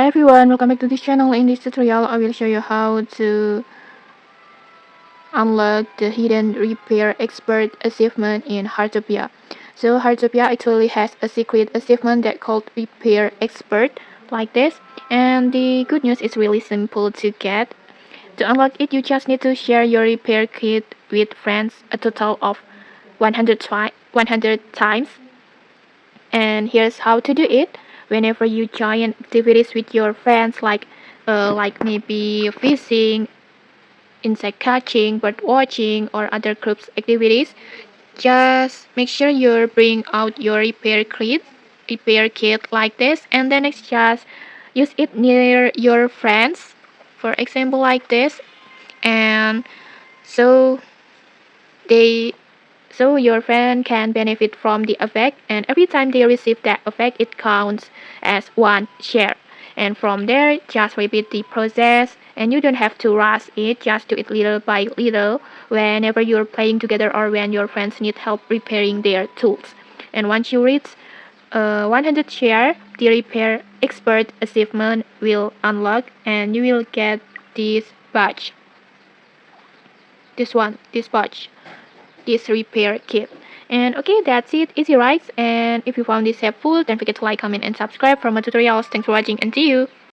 Hi everyone, welcome back to this channel. In this tutorial, I will show you how to unlock the hidden repair expert achievement in Heartopia. So Heartopia actually has a secret achievement that called repair expert like this. And the good news is really simple to get. To unlock it, you just need to share your repair kit with friends a total of 100 times. And here's how to do it. Whenever you join activities with your friends, like maybe fishing, insect catching, bird watching, or other groups activities, just make sure you bring out your repair kit like this, and then it's just use it near your friends, for example like this, and so they so your friend can benefit from the effect, and every time they receive that effect it counts as one share. And from there, just repeat the process, and you don't have to rush it, just do it little by little whenever you're playing together or when your friends need help repairing their tools. And once you reach 100 share, the repair expert achievement will unlock, and you will get this badge, this badge, this repair kit. And okay, that's it. Easy, right? And if you found this helpful, don't forget to like, comment, and subscribe for more tutorials. Thanks for watching, and see you.